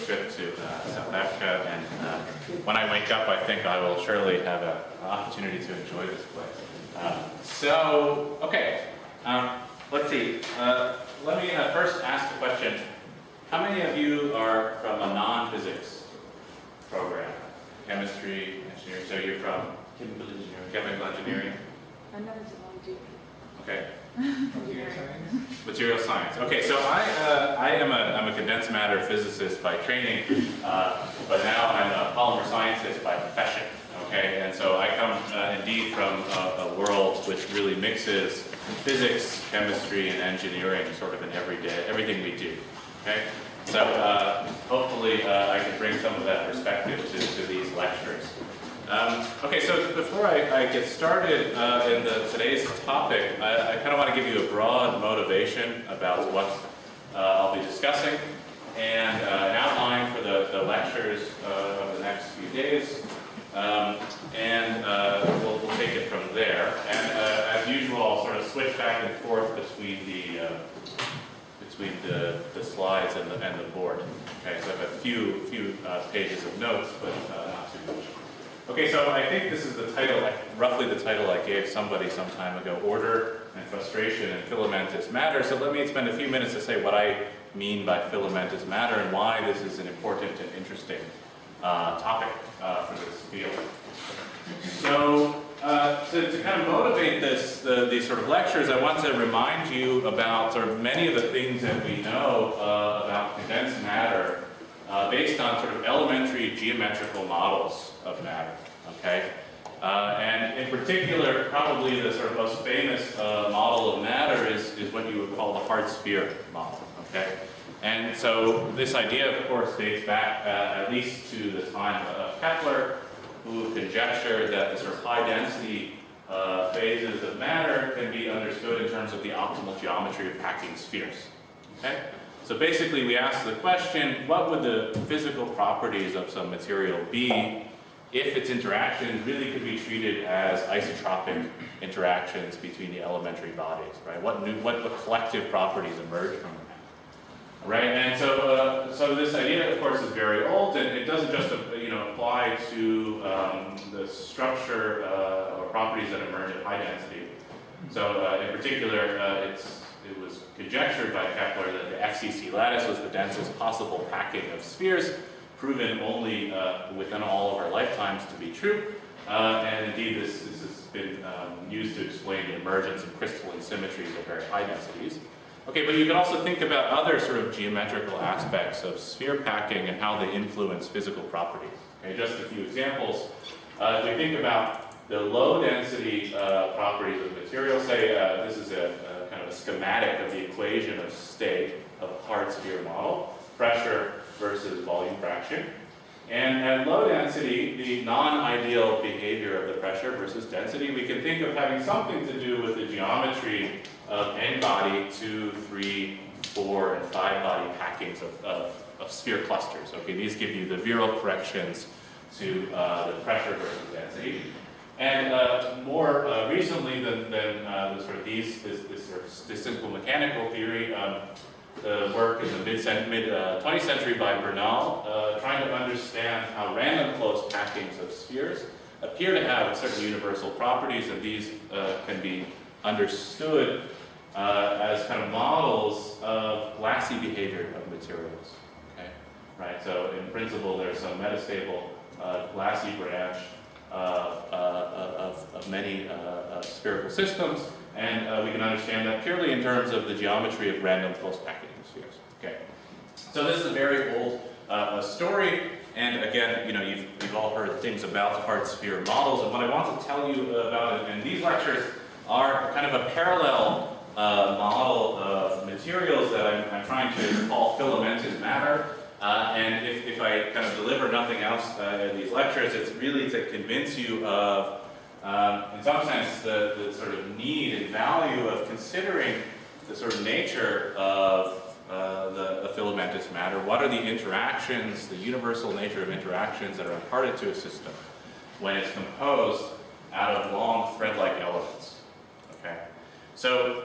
trip to South Africa, and when I wake up, I think I will surely have an opportunity to enjoy this place. Let's see. Let me first ask the question, how many of you are from a non-physics program? Chemistry, engineering, so you're from chemical engineering? I'm not into biology. Okay. Material science. Okay, so I'm a condensed matter physicist by training, but now I'm a polymer scientist by profession. Okay, and so I come indeed from a world which really mixes physics, chemistry, and engineering sort of in everything we do. Okay, so hopefully I can bring some of that perspective to these lectures. Okay, so before I get started in today's topic, I kind of want to give you a broad motivation about what I'll be discussing and an outline for the lectures of the next few days, and we'll take it from there. And as usual, I'll sort of switch back and forth between the slides and the board. Okay, so I have a few pages of notes, but not too much. Okay, so I think this is the title, roughly the title I gave somebody some time ago, Order and Frustration in Filamentous Matter. So let me spend a few minutes to say what I mean by filamentous matter and why this is an important and interesting topic for this field. So to kind of motivate these sort of lectures, I want to remind you about sort of many of the things that we know about condensed matter based on sort of elementary geometrical models of matter, okay? And in particular, probably the sort of most famous model of matter is what you would call the hard sphere model, okay? And so this idea, of course, dates back at least to the time of Kepler, who conjectured that the sort of high density phases of matter can be understood in terms of the optimal geometry of packing spheres, okay? So basically we ask the question, what would the physical properties of some material be if its interactions really could be treated as isotropic interactions between the elementary bodies, right? What collective properties emerge from that, right? And so this idea, of course, is very old, and it doesn't just apply to the structure or properties that emerge at high density. So in particular, it was conjectured by Kepler that the FCC lattice was the densest possible packing of spheres, proven only within all of our lifetimes to be true. And indeed, this has been used to explain the emergence of crystalline symmetries at very high densities. Okay, but you can also think about other sort of geometrical aspects of sphere packing and how they influence physical properties. Okay, just a few examples. If we think about the low density properties of material, say this is a kind of a schematic of the equation of state of a hard sphere model, pressure versus volume fraction. And at low density, the non-ideal behavior of the pressure versus density, we can think of having something to do with the geometry of n-body, 2, 3, 4, and 5-body packings of sphere clusters. Okay, these give you the viral corrections to the pressure versus density. And more recently than this sort of statistical mechanical theory, the work in the mid-20th century by Bernal, trying to understand how random close packings of spheres appear to have certain universal properties, and these can be understood as kind of models of glassy behavior of materials. Okay, right. So in principle, there's some metastable glassy branch of many spherical systems, and we can understand that purely in terms of the geometry of random close packing spheres. Okay, so this is a very old story, and again, you've all heard things about hard sphere models, and what I want to tell you about in these lectures are kind of a parallel model of materials that I'm trying to call filamentous matter. And if I kind of deliver nothing else in these lectures, it's really to convince you of, in some sense, the sort of need and value of considering the sort of nature of the filamentous matter. What are the interactions, the universal nature of interactions that are imparted to a system when it's composed out of long thread-like elements? Okay. So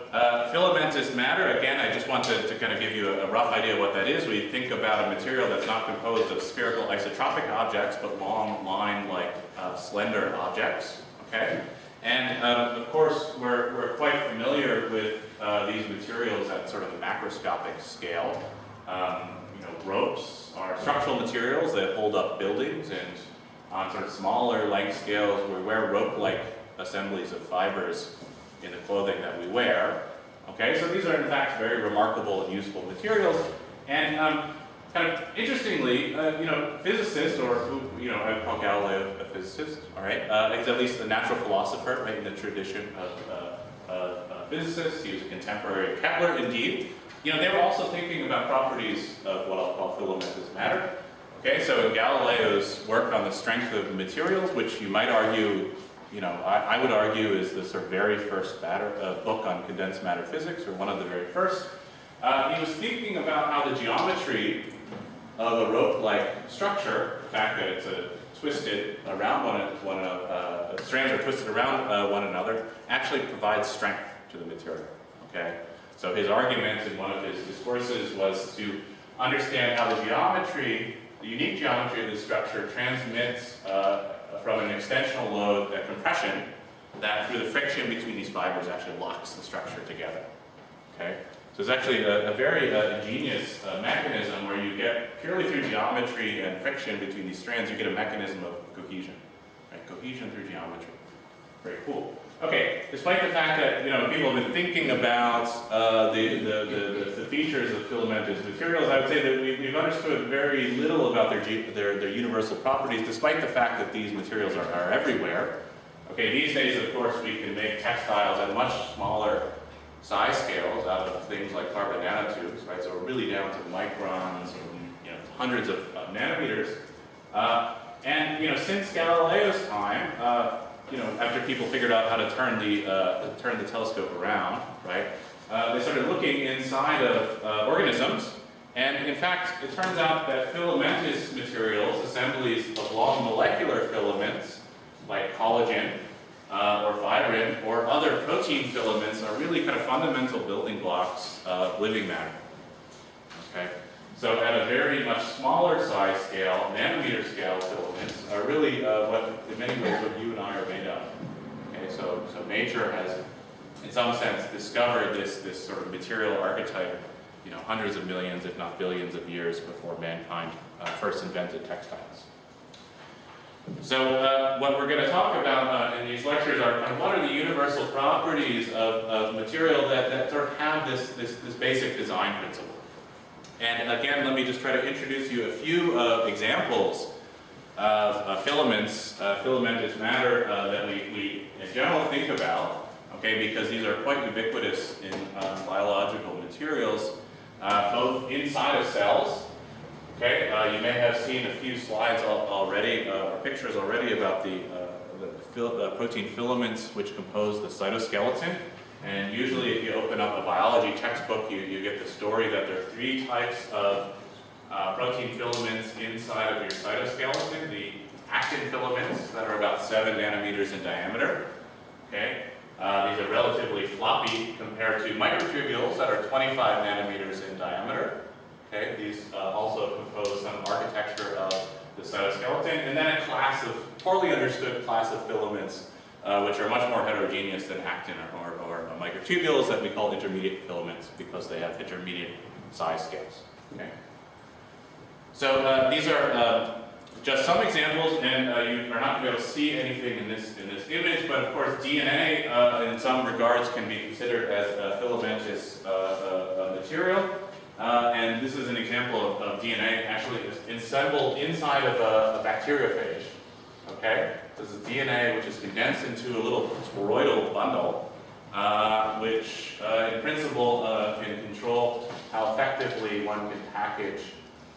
filamentous matter, again, I just want to kind of give you a rough idea of what that is. We think about a material that's not composed of spherical isotropic objects, but long line-like slender objects, okay? And of course, we're quite familiar with these materials at sort of a macroscopic scale. Ropes are structural materials that hold up buildings, and on sort of smaller length scales, we wear rope-like assemblies of fibers in the clothing that we wear. Okay, so these are in fact very remarkable and useful materials. And kind of interestingly, physicists, or who, I would call Galileo a physicist, all right? He's at least a natural philosopher, right, in the tradition of physicists. He was a contemporary of Kepler, indeed. They were also thinking about properties of what I'll call filamentous matter. Okay, so in Galileo's work on the strength of materials, which you might argue, I would argue is the sort of very first book on condensed matter physics, or one of the very first, he was thinking about how the geometry of a rope-like structure, the fact that it's twisted around one another, strands are twisted around one another, actually provides strength to the material. Okay, so his argument in one of his discourses was to understand how the geometry, the unique geometry of the structure, transmits from an extensional load, a compression, that through the friction between these fibers actually locks the structure together. Okay, so it's actually a very ingenious mechanism where you get, purely through geometry and friction between these strands, you get a mechanism of cohesion. Right? Cohesion through geometry. Very cool. Okay, despite the fact that people have been thinking about the features of filamentous materials, I would say that we've understood very little about their universal properties, despite the fact that these materials are everywhere. Okay, these days, of course, we can make textiles at much smaller size scales out of things like carbon nanotubes, right? So we're really down to microns, or hundreds of nanometers. And since Galileo's time, after people figured out how to turn the telescope around, right? They started looking inside of organisms, and in fact, it turns out that filamentous materials, assemblies of long molecular filaments, like collagen, or fibrin, or other protein filaments, are really kind of fundamental building blocks of living matter. Okay? So at a very much smaller size scale, nanometer scale filaments are really in many ways, what you and I are made of. Okay, so nature has, in some sense, discovered this sort of material archetype, hundreds of millions, if not billions of years before mankind first invented textiles. So what we're going to talk about in these lectures are kind of what are the universal properties of material that sort of have this basic design principle. And again, let me just try to introduce you a few examples of filaments, filamentous matter that we in general think about, okay, because these are quite ubiquitous in biological materials, both inside of cells. Okay, you may have seen a few slides already, or pictures already about the protein filaments which compose the cytoskeleton. And usually if you open up a biology textbook, you get the story that there are 3 types of protein filaments inside of your cytoskeleton. The actin filaments that are about 7 nanometers in diameter. Okay? These are relatively floppy compared to microtubules that are 25 nanometers in diameter. Okay? These also compose some architecture of the cytoskeleton. And then a class of, poorly understood class of filaments which are much more heterogeneous than actin or microtubules that we call intermediate filaments because they have intermediate size scales. Okay? So these are just some examples, and you are not going to be able to see anything in this image, but of course DNA in some regards can be considered as a filamentous material. And this is an example of DNA actually assembled inside of a bacteriophage. Okay? This is DNA which is condensed into a little toroidal bundle, which in principle can control how effectively one can package,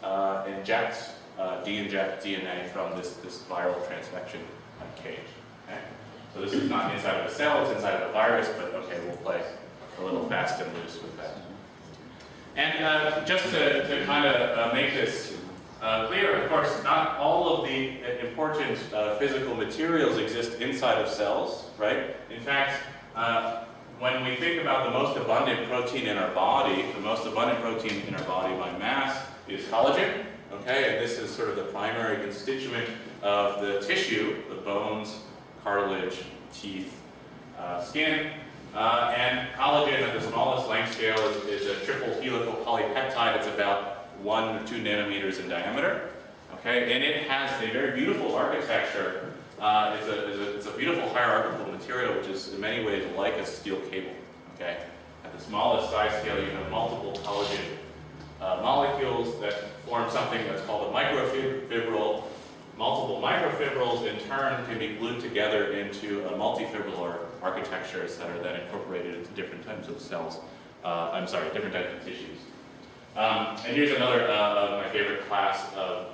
de-inject DNA from this viral transfection cage. Okay? So this is not inside of a cell, it's inside of a virus, but okay, we'll play a little fast and loose with that. And just to kind of make this clear, of course, not all of the important physical materials exist inside of cells, right? In fact, when we think about the most abundant protein in our body, the most abundant protein in our body by mass is collagen. Okay, and this is sort of the primary constituent of the tissue, the bones, cartilage, teeth, skin. And collagen at the smallest length scale is a triple helical polypeptide. It's about 1 or 2 nanometers in diameter. Okay, and it has a very beautiful architecture. It's a beautiful hierarchical material, which is in many ways like a steel cable. Okay, at the smallest size scale, you have multiple collagen molecules that form something that's called a microfibril. Multiple microfibrils in turn can be glued together into a multifibrillar architectures that are then incorporated into different types of cells. Different types of tissues. And here's another of my favorite class of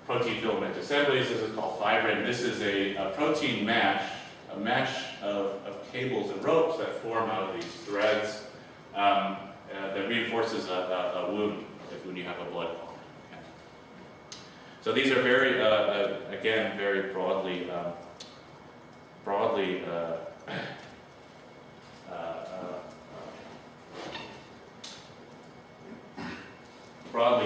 protein filament assemblies. This is called fibrin. This is a protein mesh, a mesh of cables and ropes that form out of these threads that reinforces a wound when you have a blood clot. Okay. So these are very, again, very broadly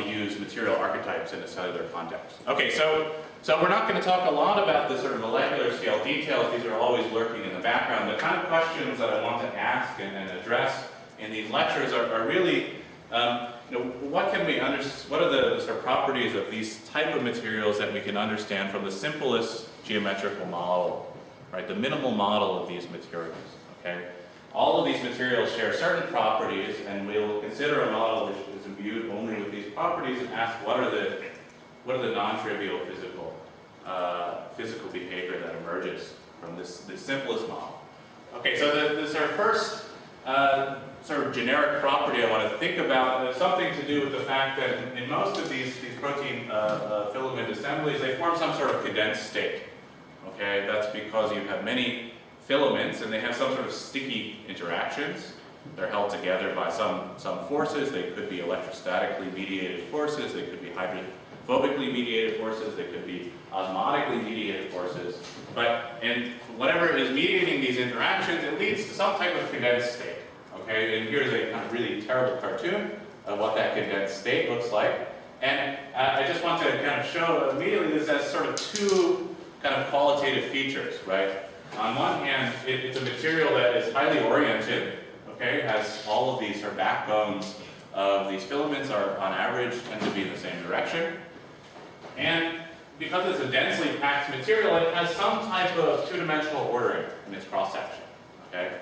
used material archetypes in a cellular context. Okay, so we're not going to talk a lot about the sort of molecular scale details. These are always lurking in the background. The kind of questions that I want to ask and address in these lectures are really, what can we understand? What are the sort of properties of these type of materials that we can understand from the simplest geometrical model, right? The minimal model of these materials. Okay, all of these materials share certain properties, and we'll consider a model which is imbued only with these properties and ask what are the non-trivial physical behavior that emerges from this simplest model. Okay, so the sort of first sort of generic property I want to think about has something to do with the fact that in most of these protein filament assemblies, they form some sort of condensed state. Okay, that's because you have many filaments and they have some sort of sticky interactions. They're held together by some forces. They could be electrostatically mediated forces. They could be hydrophobically mediated forces. They could be osmotically mediated forces. And whatever is mediating these interactions, it leads to some type of condensed state. Okay, and here's a kind of really terrible cartoon of what that condensed state looks like. And I just want to kind of show immediately this has sort of two kind of qualitative features, right? On one hand, it's a material that is highly oriented, okay, has all of these sort of backbones of these filaments are on average tend to be in the same direction. And because it's a densely packed material, it has some type of two-dimensional ordering in its cross-section, okay?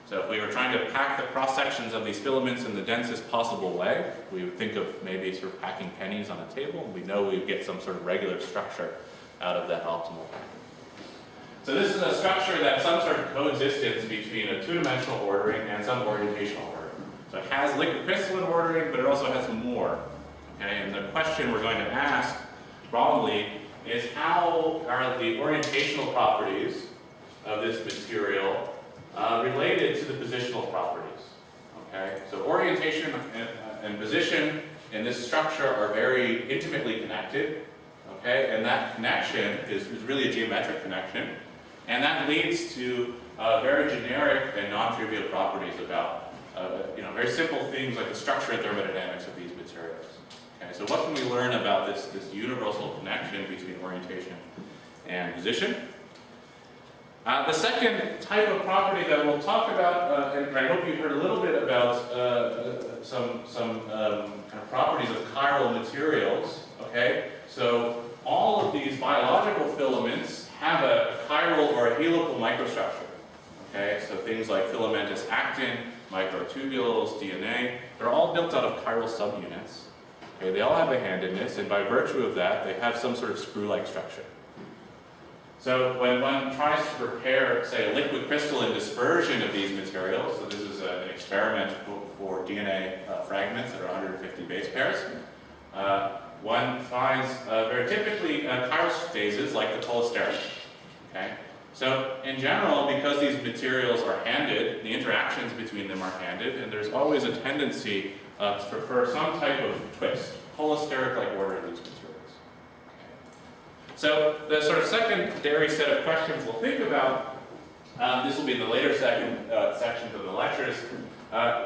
So if we were trying to pack the cross-sections of these filaments in the densest possible way, we would think of maybe sort of packing pennies on a table, and we know we'd get some sort of regular structure out of that optimal packing. So this is a structure that's some sort of coexistence between a two-dimensional ordering and some orientational ordering. So it has liquid crystalline ordering, but it also has more. Okay, and the question we're going to ask probably is how are the orientational properties of this material related to the positional properties? Okay, so orientation and position in this structure are very intimately connected. Okay, and that connection is really a geometric connection. And that leads to very generic and non-trivial properties about, very simple things like the structure and thermodynamics of these materials. Okay, so what can we learn about this universal connection between orientation and position? The second type of property that we'll talk about, and I hope you heard a little bit about some kind of properties of chiral materials. Okay, so all of these biological filaments have a chiral or a helical microstructure. Okay, so things like filamentous actin, microtubules, DNA, they're all built out of chiral subunits. Okay, they all have a handedness, and by virtue of that, they have some sort of screw-like structure. So when one tries to prepare, say, a liquid crystalline dispersion of these materials, so this is an experiment for DNA fragments that are 150 base pairs, one finds very typically chiral phases like the cholesteric. Okay? So in general, because these materials are handed, the interactions between them are handed, and there's always a tendency to prefer some type of twist, cholesteric-like order of these materials. Okay. So the sort of secondary set of questions we'll think about this will be in the later sections of the lectures,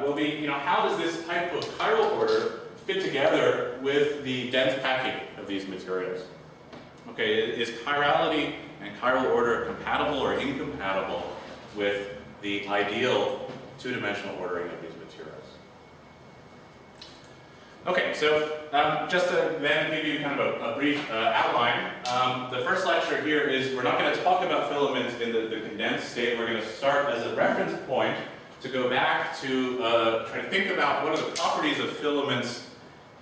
will be, how does this type of chiral order fit together with the dense packing of these materials? Okay, is chirality and chiral order compatible or incompatible with the ideal two-dimensional ordering of these materials? Okay, so just to then give you kind of a brief outline, the first lecture here is we're not going to talk about filaments in the condensed state. We're going to start as a reference point to go back to try to think about what are the properties of filaments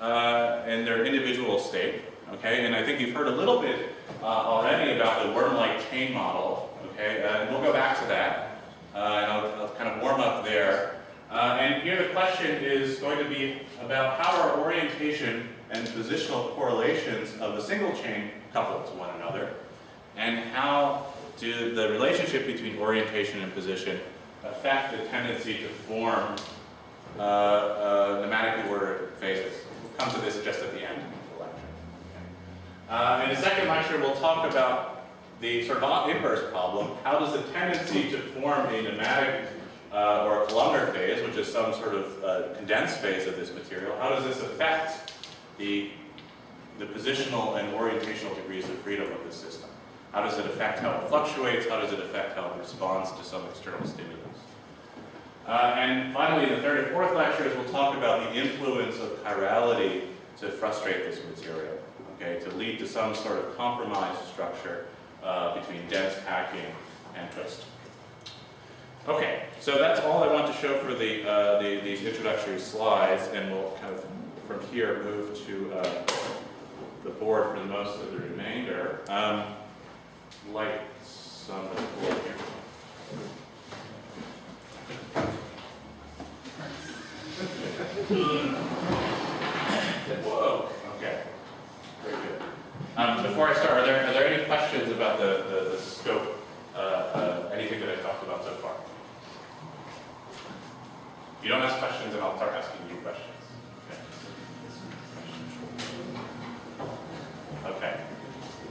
in their individual state. Okay, and I think you've heard a little bit already about the worm-like chain model. Okay, and we'll go back to that, and I'll kind of warm up there. And here the question is going to be about how are orientation and positional correlations of a single chain coupled to one another, and how do the relationship between orientation and position affect the tendency to form pneumatically ordered phases. We'll come to this just at the end of the lecture. Okay. In the second lecture, we'll talk about the sort of Amherst problem. How does the tendency to form a pneumatic or a columnar phase, which is some sort of condensed phase of this material, how does this affect the positional and orientational degrees of freedom of the system? How does it affect how it fluctuates? How does it affect how it responds to some external stimulus? And finally, in the third and fourth lectures, we'll talk about the influence of chirality to frustrate this material, okay, to lead to some sort of compromised structure between dense packing and twist. Okay, so that's all I want to show for these introductory slides, and we'll kind of from here move to the board for most of the remainder. Lights on the board here. Whoa. Okay. Very good. Before I start, are there any questions about the scope? Anything that I've talked about so far? If you don't ask questions, then I'll start asking you questions. Okay. Okay.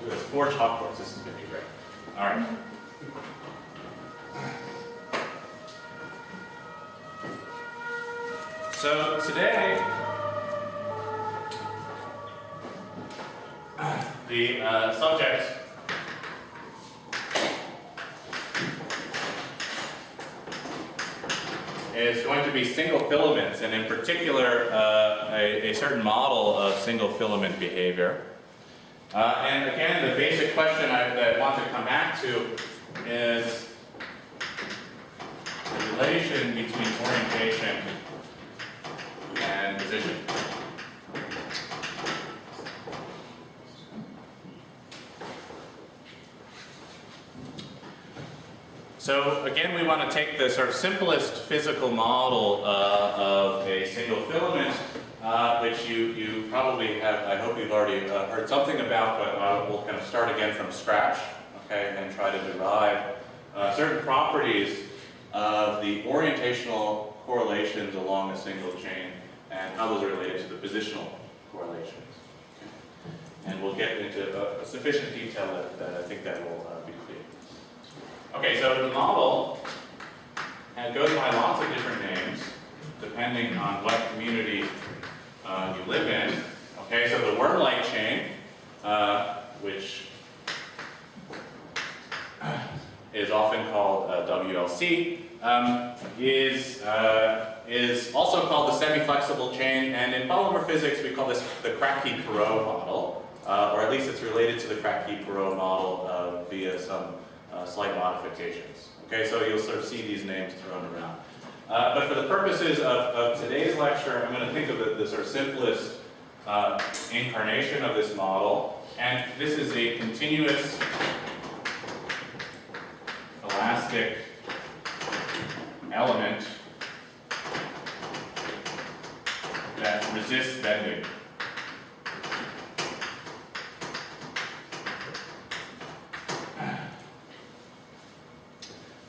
There's 4 chalkboards. This is going to be great. All right. So today, the subject is going to be single filaments, and in particular, a certain model of single filament behavior. And again, the basic question that I want to come back to is the relation between orientation and position. So again, we want to take the sort of simplest physical model of a single filament, which you probably have, I hope you've already heard something about, but we'll kind of start again from scratch, okay, and try to derive certain properties of the orientational correlations along a single chain and how those are related to the positional correlations. Okay. And we'll get into sufficient detail that I think that will be clear. Okay, so the model goes by lots of different names depending on what community you live in. Okay, so the worm-like chain, which is often called WLC, is also called the semi-flexible chain, and in polymer physics we call this the Kratky-Perot model, or at least it's related to the Kratky-Perot model via some slight modifications. Okay, so you'll sort of see these names thrown around. But for the purposes of today's lecture, I'm going to think of the sort of simplest incarnation of this model, and this is a continuous elastic element that resists bending.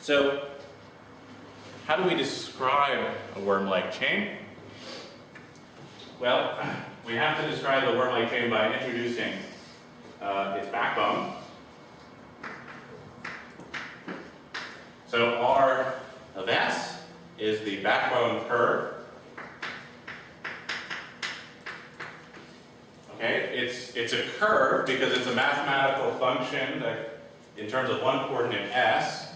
So, how do we describe a worm-like chain? Well, we have to describe the worm-like chain by introducing its backbone. So R of S is the backbone curve. Okay, it's a curve because it's a mathematical function that, in terms of one coordinate S,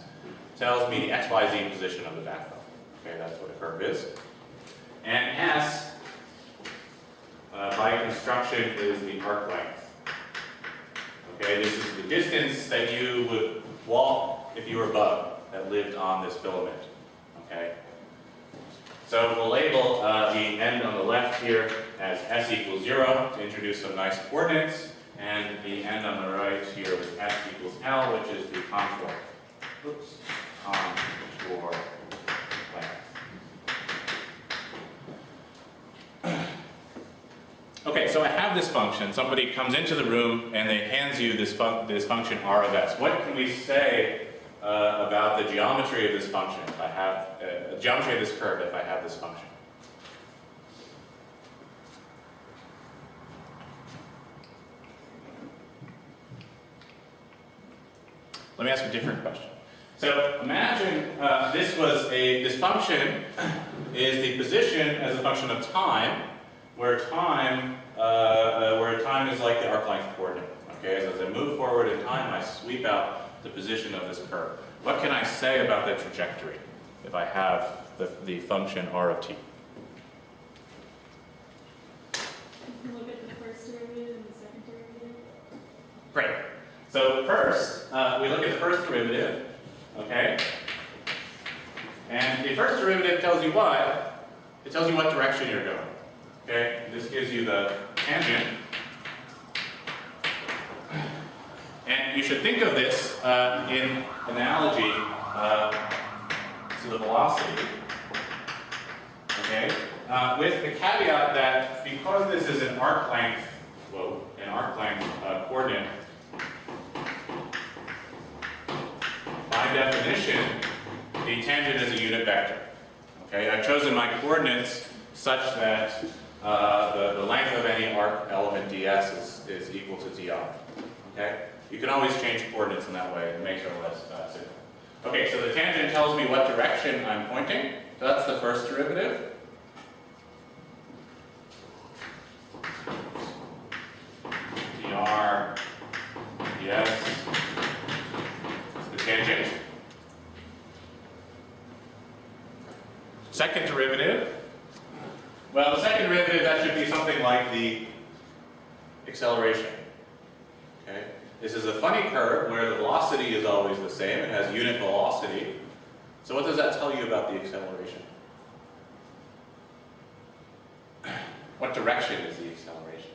tells me the XYZ position of the backbone. Okay, that's what a curve is. And S, by construction, is the arc length. Okay, this is the distance that you would walk if you were a bug that lived on this filament. Okay, so we'll label the end on the left here as S equals 0 to introduce some nice coordinates, and the end on the right here is S equals L, which is the contour. Oops, contour length. Okay, so I have this function. Somebody comes into the room and they hands you this function R of S. What can we say about the geometry of this function if I have the geometry of this curve if I have this function? Let me ask a different question. So imagine this function is the position as a function of time, where time is like the arc length coordinate. Okay, so as I move forward in time, I sweep out the position of this curve. What can I say about the trajectory if I have the function R of t? You can look at the first derivative and the second derivative. Great. So first, we look at the first derivative. Okay, and the first derivative tells you what? It tells you what direction you're going. Okay, this gives you the tangent. And you should think of this in analogy to the velocity. Okay, with the caveat that because this is an arc length, coordinate, by definition, the tangent is a unit vector. Okay, I've chosen my coordinates such that the length of any arc element ds is equal to dr. Okay, you can always change coordinates in that way. It makes it less simple. Okay, so the tangent tells me what direction I'm pointing. So that's the first derivative. dr ds is the tangent. Second derivative. Well, the second derivative, that should be something like the acceleration. Okay? This is a funny curve where the velocity is always the same. It has unit velocity. So what does that tell you about the acceleration? What direction is the acceleration?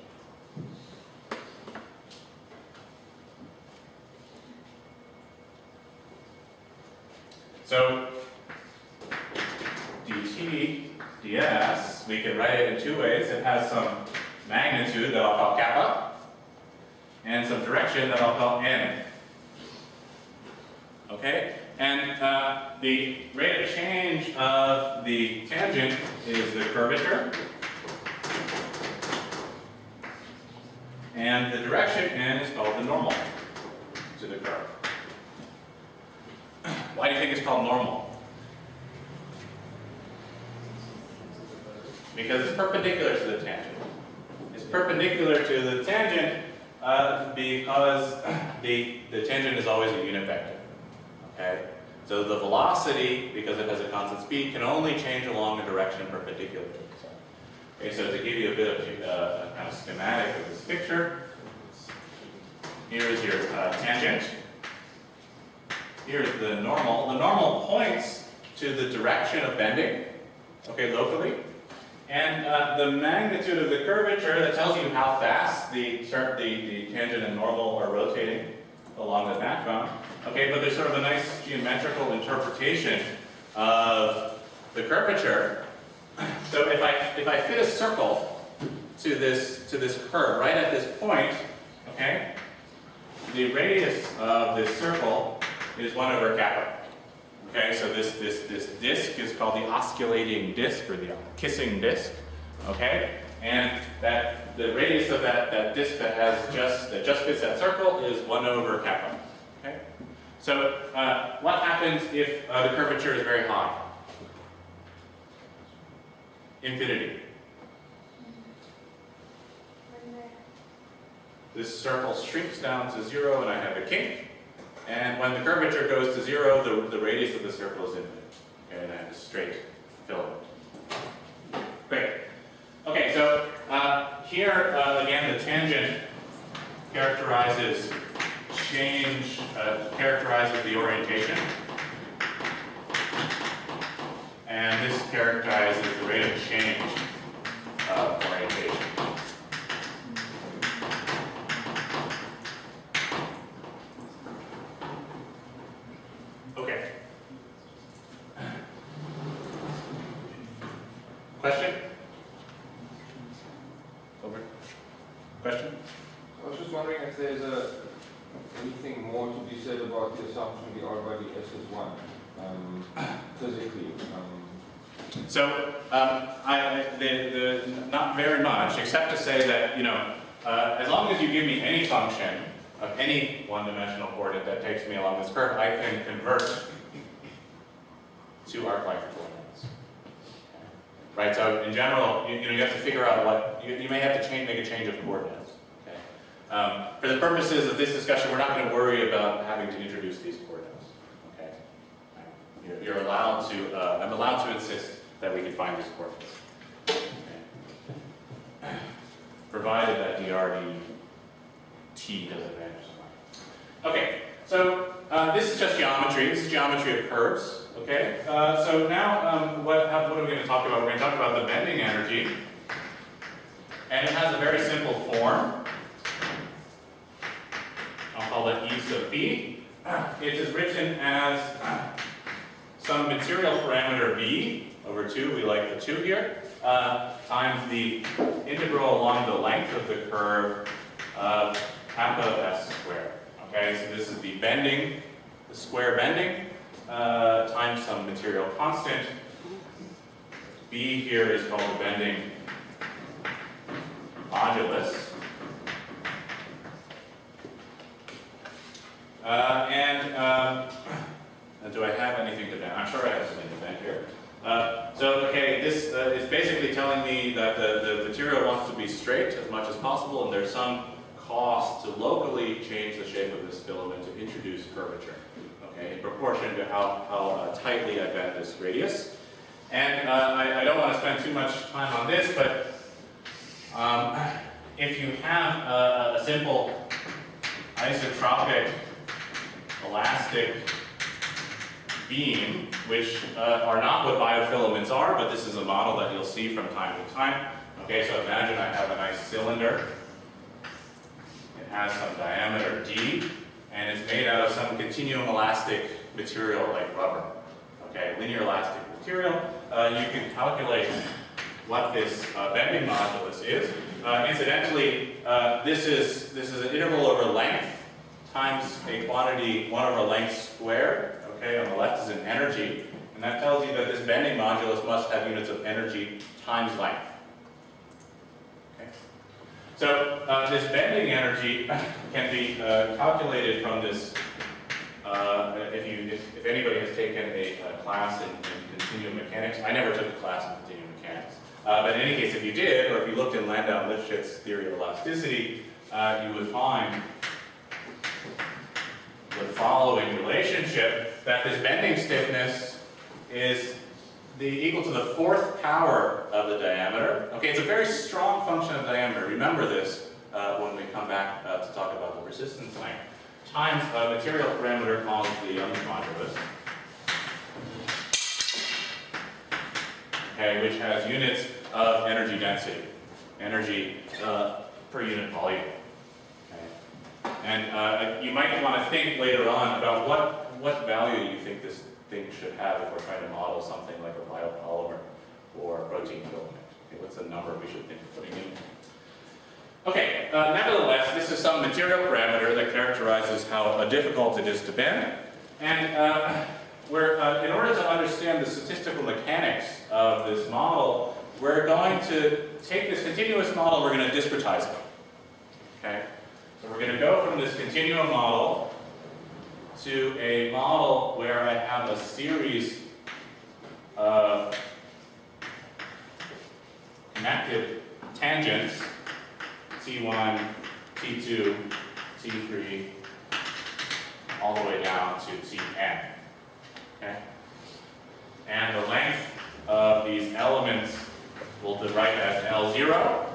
So dt ds, we can write it in two ways. It has some magnitude that I'll call kappa, and some direction that I'll call n. Okay? And the rate of change of the tangent is the curvature. And the direction n is called the normal to the curve. Why do you think it's called normal? Because it's perpendicular to the tangent. It's perpendicular to the tangent because the tangent is always a unit vector. Okay? So the velocity, because it has a constant speed, can only change along a direction perpendicular to it. Okay, so to give you a bit of a kind of schematic of this picture, here is your tangent. Here's the normal. The normal points to the direction of bending, okay, locally. And the magnitude of the curvature that tells you how fast the tangent and normal are rotating along the backbone. Okay, but there's sort of a nice geometrical interpretation of the curvature. So if I fit a circle to this curve right at this point, okay, the radius of this circle is 1 over kappa. Okay, so this disk is called the osculating disk, or the kissing disk. Okay, and the radius of that disk that just fits that circle is 1 over kappa. Okay, So what happens if the curvature is very high? Infinity. This circle shrinks down to 0 and I have a kink. And when the curvature goes to 0, the radius of the circle is infinite. Okay, and I have a straight filament. Great. Okay, so here again the tangent characterizes change, characterizes the orientation. And this characterizes the rate of change of orientation. Okay. Question? Over. Question? I was just wondering if there's anything more to be said about the assumption the R by the S is 1, physically. So, not very much, except to say that, you know, as long as you give me any function of any one-dimensional coordinate that takes me along this curve, I can convert to arc-like coordinates. Right, so in general, you have to figure out what, you may have to make a change of coordinates. Okay? For the purposes of this discussion, we're not going to worry about having to introduce these coordinates. Okay? You're allowed to, I'm allowed to insist that we can find these coordinates. Okay. Provided that dRdt doesn't vanish somewhere. Okay, so this is just geometry. This is geometry of curves. Okay, so now what are we going to talk about? We're going to talk about the bending energy. And it has a very simple form. I'll call it E sub B. It is written as some material parameter B over 2, we like the 2 here, times the integral along the length of the curve of kappa of S squared. Okay, so this is the bending, the square bending, times some material constant. B here is called the bending modulus. Do I have anything to bend? I'm sure I have something to bend here. Okay, this is basically telling me that the material wants to be straight as much as possible, and there's some cost to locally change the shape of this filament to introduce curvature, okay, in proportion to how tightly I bend this radius. And I don't want to spend too much time on this, but if you have a simple isotropic elastic beam, which are not what biofilaments are, but this is a model that you'll see from time to time. Okay, so imagine I have a nice cylinder. It has some diameter d, and it's made out of some continuum elastic material like rubber. Okay, linear elastic material. You can calculate what this bending modulus is. Incidentally, this is an interval over length times a quantity 1 over length squared. Okay, on the left is an energy, and that tells you that this bending modulus must have units of energy times length. Okay. So this bending energy can be calculated from this. If anybody has taken a class in continuum mechanics, I never took a class in continuum mechanics. But in any case, if you did, or if you looked in Landau-Lifshitz theory of elasticity, you would find the following relationship, that this bending stiffness is equal to the 4th power of the diameter. Okay, it's a very strong function of diameter. Remember this when we come back to talk about the persistence length. Times a material parameter called the Young's modulus. Okay, which has units of energy density, energy per unit volume. And you might want to think later on about what value you think this thing should have if we're trying to model something like a biopolymer or a protein filament. Okay, what's the number we should think of putting in? Okay, nevertheless, this is some material parameter that characterizes how difficult it is to bend. And in order to understand the statistical mechanics of this model, we're going to take this continuous model, we're going to discretize it. Okay? So we're going to go from this continuum model to a model where I have a series of connected tangents, T1, T2, T3, all the way down to Tn. Okay? And the length of these elements we'll write as L0.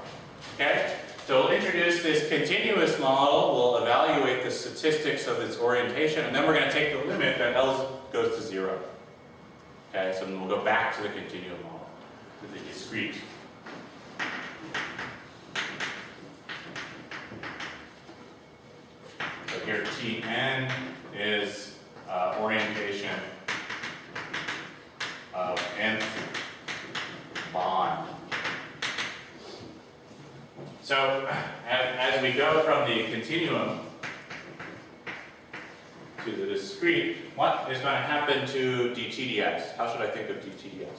Okay? So we'll introduce this continuous model, we'll evaluate the statistics of its orientation, and then we're going to take the limit that L goes to 0. Okay, so then we'll go back to the continuum model, to the discrete. So here Tn is orientation of nth bond. So as we go from the continuum to the discrete, what is going to happen to dt dx? How should I think of dt dx?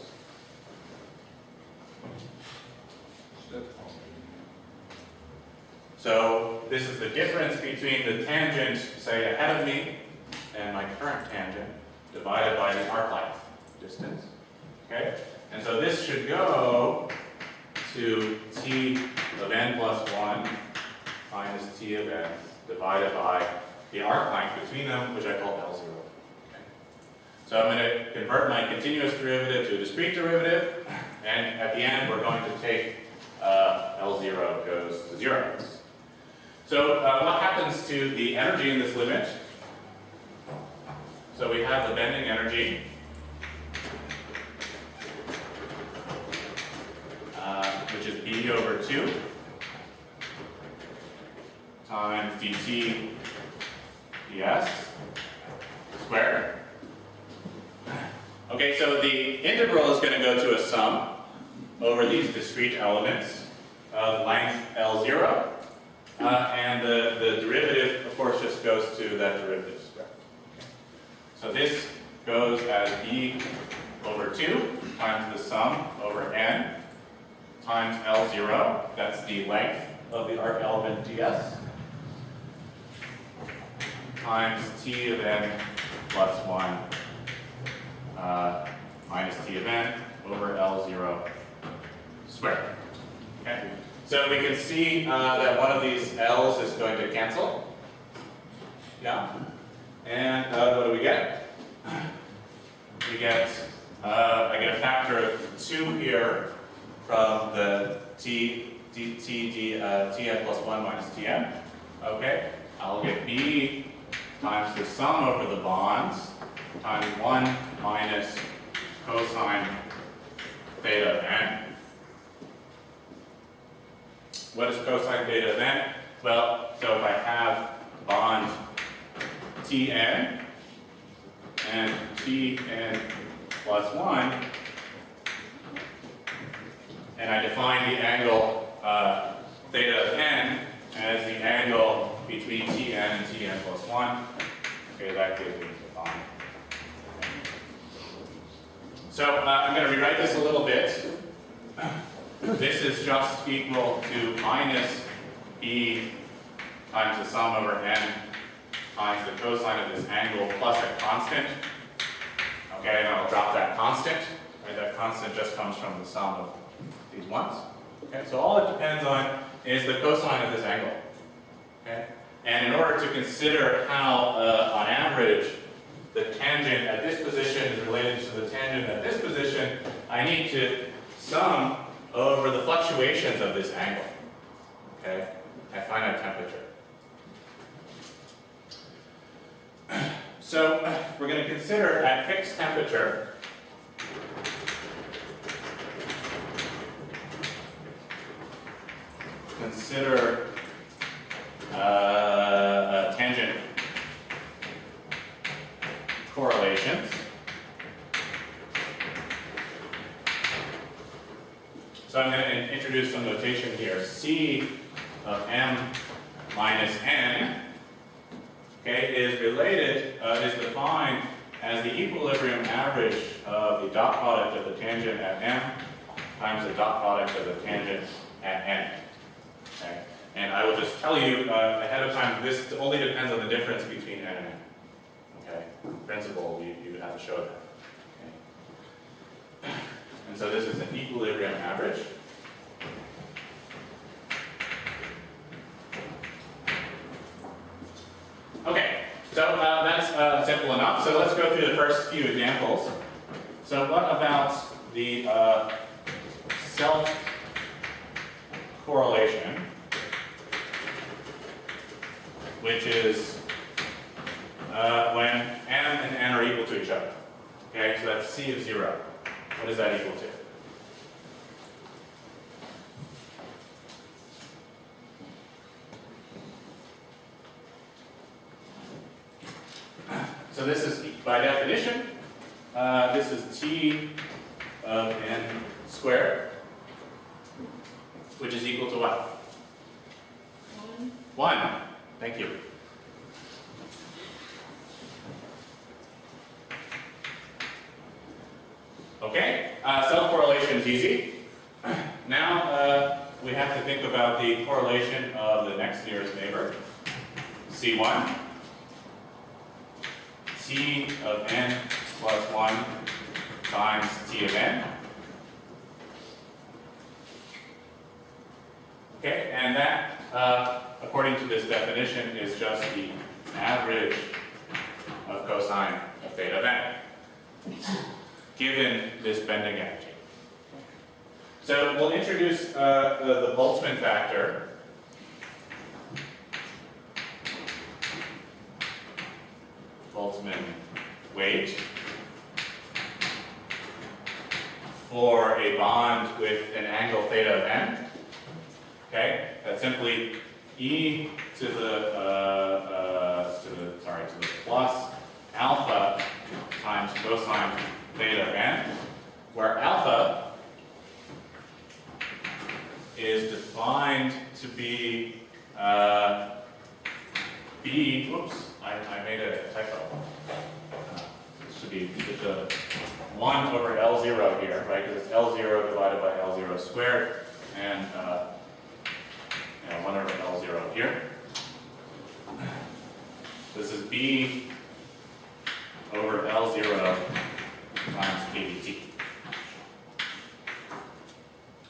So this is the difference between the tangent, say, ahead of me and my current tangent divided by the arc length distance. Okay? And so this should go to t of n plus 1 minus t of n divided by the arc length between them, which I call L0. Okay. So I'm going to convert my continuous derivative to a discrete derivative, and at the end we're going to take L0 goes to 0. So what happens to the energy in this limit? So we have the bending energy, which is B over 2 times dt ds squared. Okay, so the integral is going to go to a sum over these discrete elements of length L0, and the derivative, of course, just goes to that derivative square. Okay. So this goes as B over 2 times the sum over n times L0, that's the length of the arc element ds, times t of n plus 1 minus t of n over L0 squared. Okay? So we can see that one of these L's is going to cancel. Yeah? And what do we get? We get, I get a factor of 2 here from the Tn plus 1 minus Tn. Okay? I'll get B times the sum over the bonds times 1 minus cosine theta of n. What is cosine theta of n? Well, so if I have bond Tn and Tn plus 1, and I define the angle theta of n as the angle between Tn and Tn plus 1, okay, that gives me the bond. So I'm going to rewrite this a little bit. This is just equal to minus B times the sum over n times the cosine of this angle plus a constant. Okay, and I'll drop that constant. Right, that constant just comes from the sum of these ones. Okay, so all it depends on is the cosine of this angle. Okay, and in order to consider how, on average, the tangent at this position is related to the tangent at this position, I need to sum over the fluctuations of this angle, okay, at finite temperature. So we're going to consider at fixed temperature tangent correlations. So I'm going to introduce some notation here. C of m minus n, okay, is related, is defined as the equilibrium average of the dot product of the tangent at m times the dot product of the tangent at n. Okay? And I will just tell you ahead of time, this only depends on the difference between n and n. principle, you would have to show that. Okay. And so this is an equilibrium average. Okay, so that's simple enough. So let's go through the first few examples. So what about the self-correlation, which is when m and n are equal to each other? Okay, so that's C of 0. What is that equal to? So this is, by definition, this is T of n squared, which is equal to what? 1. Thank you. Okay, self-correlation is easy. Now we have to think about the correlation of the next nearest neighbor, C1. T of n plus 1 times T of n. Okay, and that, according to this definition, is just the average of cosine of theta of n, given this bending energy. So we'll introduce the Boltzmann factor. Boltzmann weight for a bond with an angle theta of n. Okay, that's simply e to the plus alpha times cosine theta of n, where alpha is defined to be b. Whoops, I made a typo. It should be the 1 over L0 here, right? Because it's L0 divided by L0 squared, and 1 over L0 here. This is b over L0 times kBt.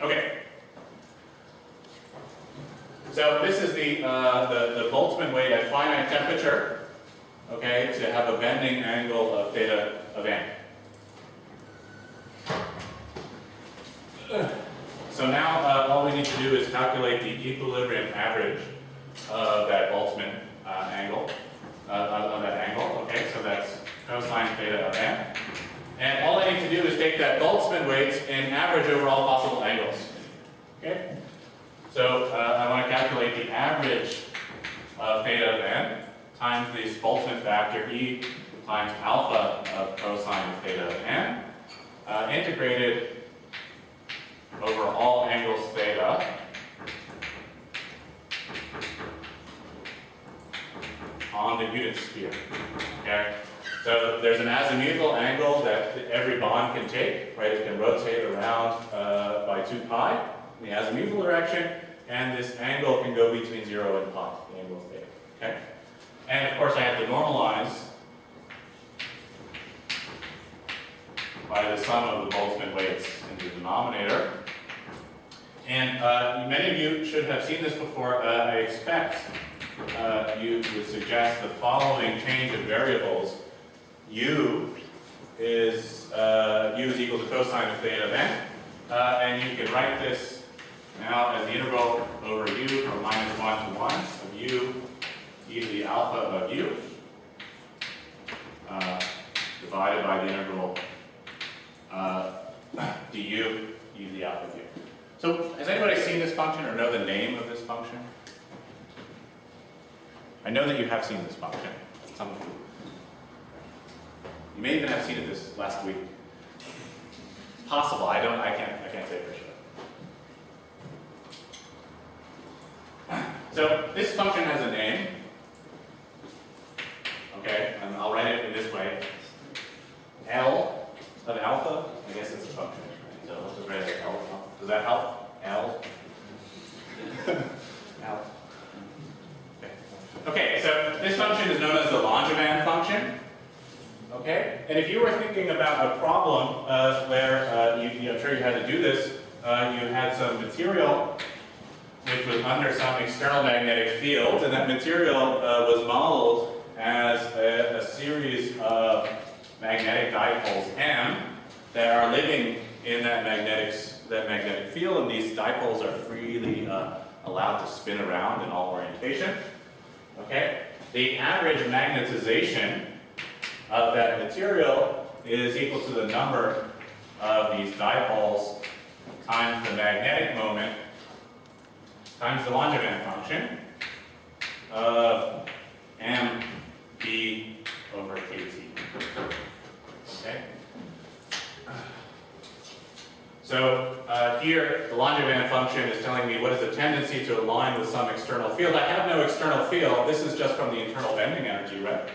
Okay. So this is the Boltzmann weight at finite temperature, okay, to have a bending angle of theta of n. So now all we need to do is calculate the equilibrium average of that Boltzmann angle, of that angle, okay, so that's cosine theta of n. And all I need to do is take that Boltzmann weight and average over all possible angles, okay? So I want to calculate the average of theta of n times this Boltzmann factor E times alpha of cosine of theta of n, integrated over all angles theta on the unit sphere. Okay? So there's an azimuthal angle that every bond can take, right? It can rotate around by 2 pi in the azimuthal direction, and this angle can go between 0 and pi, the angle of theta. Okay? And of course I have to normalize by the sum of the Boltzmann weights in the denominator. And many of you should have seen this before. I expect you would suggest the following change of variables. U is equal to cosine of theta of n. And you can write this now as the integral over u from minus 1 to 1 of u e to the alpha of u divided by the integral du e to the alpha of u. So has anybody seen this function or know the name of this function? I know that you have seen this function, some of you. You may even have seen it this last week. Possible, I can't say for sure. So this function has a name. Okay, and I'll write it in this way. L of alpha, I guess it's a function. Right? So let's just write it as L. Does that help? L. L. Okay, so this function is known as the Langevin function. Okay, and if you were thinking about a problem where I'm sure you had to do this, you had some material which was under some external magnetic field, and that material was modeled as a series of magnetic dipoles M that are living in that magnetic field, and these dipoles are freely allowed to spin around in all orientation. Okay, the average magnetization of that material is equal to the number of these dipoles times the magnetic moment times the Langevin function of mb over kt. Okay. So here, the Langevin function is telling me what is the tendency to align with some external field. I have no external field. This is just from the internal bending energy, right?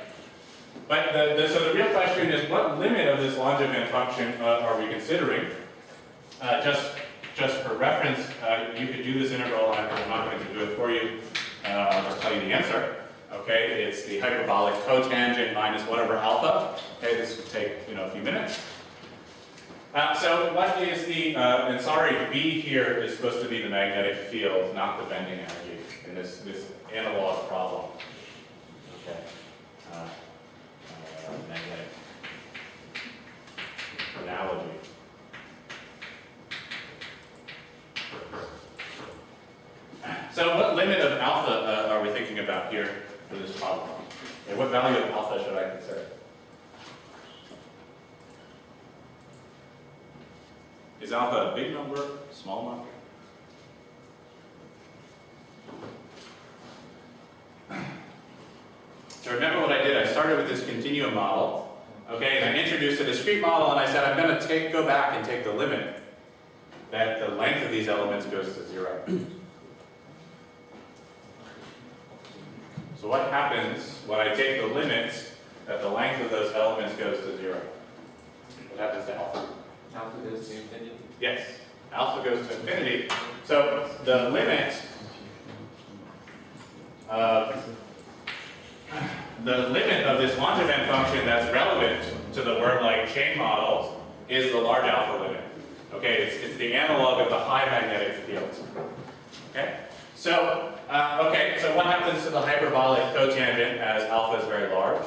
But so the real question is, what limit of this Langevin function are we considering? Just for reference, you could do this integral. I'm not going to do it for you. I'll just tell you the answer. Okay, it's the hyperbolic cotangent minus 1 over alpha. Okay, this would take a few minutes. So what is the, and sorry, B here is supposed to be the magnetic field, not the bending energy in this analog problem. Okay. Magnetic analogy. So what limit of alpha are we thinking about here for this problem? And what value of alpha should I consider? Is alpha a big number, small number? So remember what I did, I started with this continuum model, okay, and I introduced a discrete model, and I said I'm going to go back and take the limit that the length of these elements goes to 0. So what happens when I take the limit that the length of those elements goes to 0? What happens to alpha? Alpha goes to infinity? Yes, alpha goes to infinity. So the limit of this Langevin function that's relevant to the word-like chain models is the large alpha limit. Okay, it's the analog of the high magnetic field. Okay, so so what happens to the hyperbolic cotangent as alpha is very large?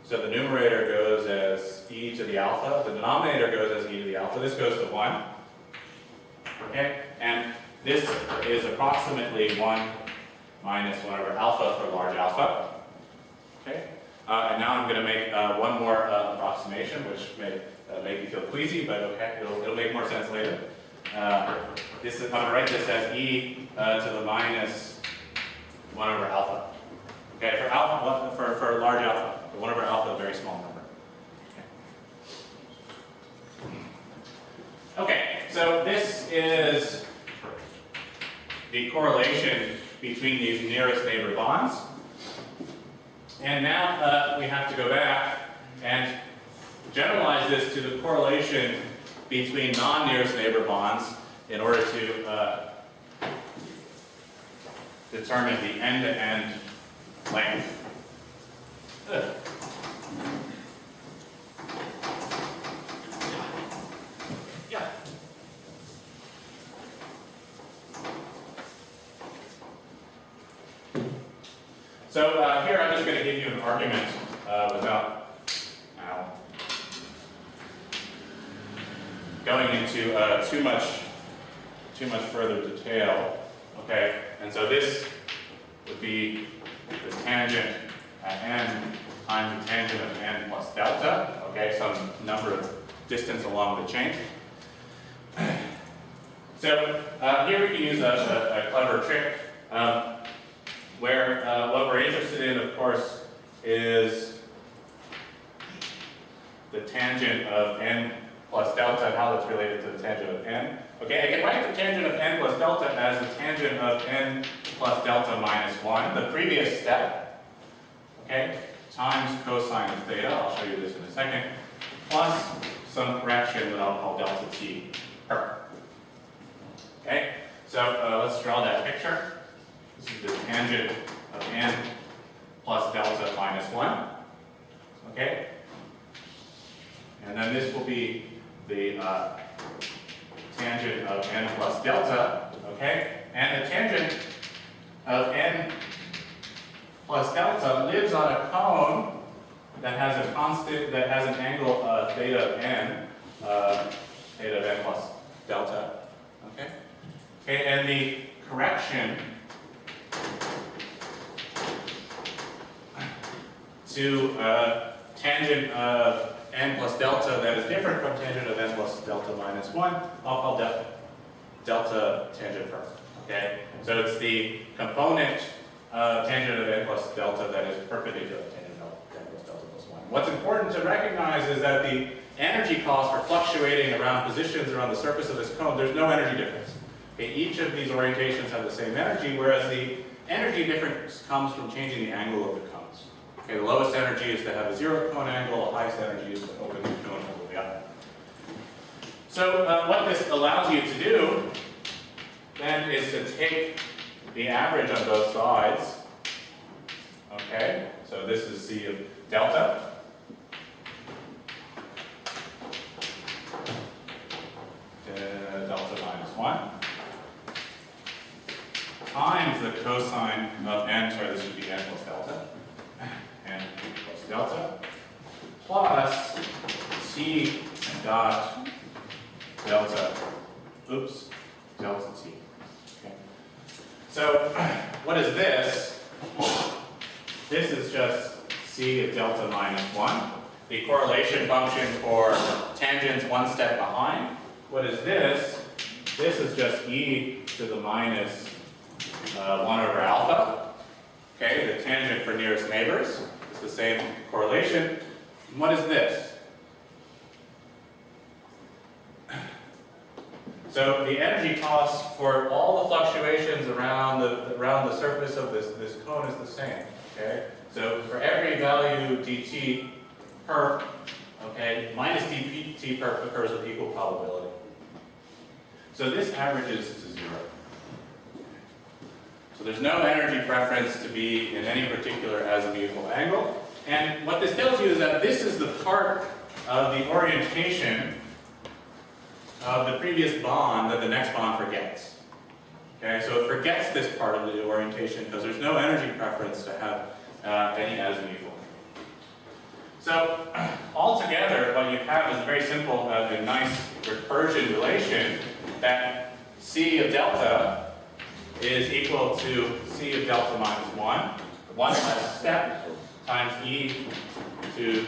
So the numerator goes as e to the alpha, the denominator goes as e to the alpha. This goes to 1. Okay, and this is approximately 1 minus 1 over alpha for large alpha. Okay, and now I'm going to make one more approximation, which may make you feel queasy, but okay, it'll make more sense later. I'm going to write this as e to the minus 1 over alpha. Okay, for alpha, for large alpha, 1 over alpha, a very small number. Okay, so this is the correlation between these nearest neighbor bonds. And now we have to go back and generalize this to the correlation between non-nearest neighbor bonds in order to determine the end-to-end length. Yeah. So here I'm just going to give you an argument without going into too much further detail. Okay, and so this would be the tangent at n times the tangent of n plus delta. Okay, some number of distance along the chain. So here we can use a clever trick where what we're interested in, of course, is the tangent of n plus delta and how that's related to the tangent of n. Okay, I can write the tangent of n plus delta as the tangent of n plus delta minus 1, the previous step, okay, times cosine of theta, I'll show you this in a second, plus some correction that I'll call delta t. Okay, so let's draw that picture. This is the tangent of n plus delta minus 1. then this will be the tangent of n plus delta, okay? And the tangent of n plus delta lives on a cone that has a constant, that has an angle theta of n, theta of n plus delta, okay? Okay, and the correction to tangent of n plus delta that is different from tangent of n plus delta minus 1, I'll call delta tangent first, okay? So it's the component tangent of n plus delta that is perpendicular to tangent of n plus delta plus 1. What's important to recognize is that the energy cost for fluctuating around positions around the surface of this cone, there's no energy difference. Okay, each of these orientations have the same energy, whereas the energy difference comes from changing the angle of the cones. Okay, the lowest energy is to have a zero cone angle, the highest energy is to open the cone all the way up. So what this allows you to do then is to take the average on both sides. Okay, so this is C of delta. Delta minus 1 times the cosine of n, sorry, this would be n plus delta, n plus delta, plus t dot delta, oops, delta t. Okay. So what is this? This is just c of delta minus 1, the correlation function for tangents one step behind. What is this? This is just e to the minus 1 over alpha. Okay, the tangent for nearest neighbors. It's the same correlation. And what is this? So the energy cost for all the fluctuations around the surface of this cone is the same. Okay, so for every value dt perp, okay, minus dt perp occurs with equal probability. So this averages to 0. So there's no energy preference to be in any particular azimuthal angle. And what this tells you is that this is the part of the orientation of the previous bond that the next bond forgets. Okay, so it forgets this part of the orientation because there's no energy preference to have any azimuthal. So altogether, what you have is a very simple and nice recursion relation that C of delta is equal to C of delta minus 1, one less step, times e to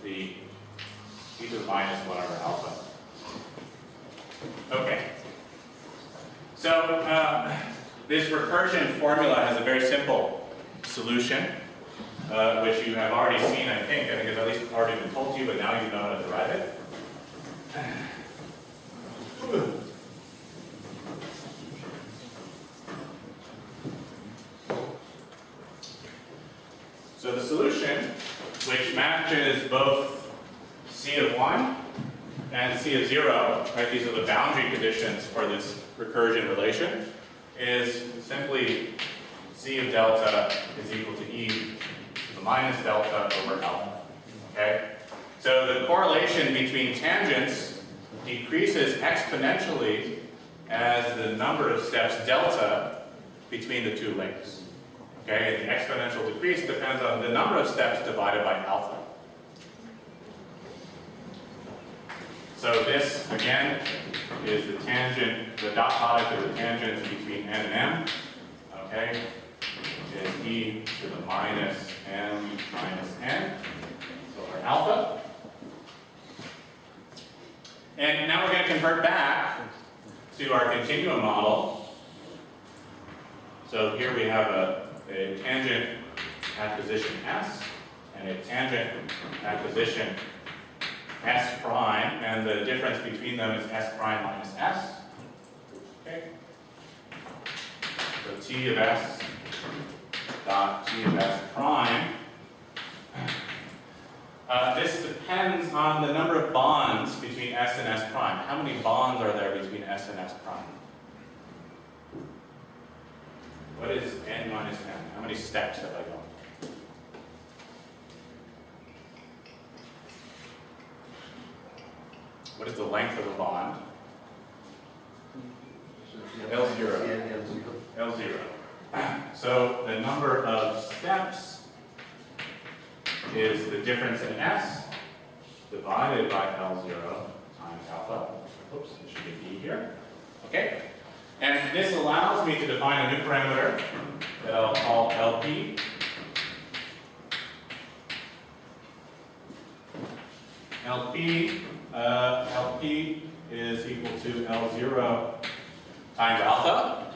the e to the minus 1 over alpha. Okay. So this recursion formula has a very simple solution, which you have already seen, I think it's at least already been told to you, but now you know how to derive it. So the solution, which matches both C of 1 and C of 0, right, these are the boundary conditions for this recursion relation, is simply C of delta is equal to e to the minus delta over alpha. Okay? So the correlation between tangents decreases exponentially as the number of steps delta between the two links. Okay, and the exponential decrease depends on the number of steps divided by alpha. So this, again, is the tangent, the dot product of the tangents between n and m, okay, is e to the minus m minus n over alpha. And now we're going to convert back to our continuum model. So here we have a tangent at position S and a tangent at position S prime, and the difference between them is S prime minus S. Okay. So T of S dot T of S prime. This depends on the number of bonds between S and S prime. How many bonds are there between S and S prime? What is n minus n? How many steps have I gone? is the length of the bond. L0. L0. So the number of steps is the difference in S divided by L0 times alpha. Oops, it should be E here. Okay? And this allows me to define a new parameter that I'll call LP. LP is equal to L0 times alpha.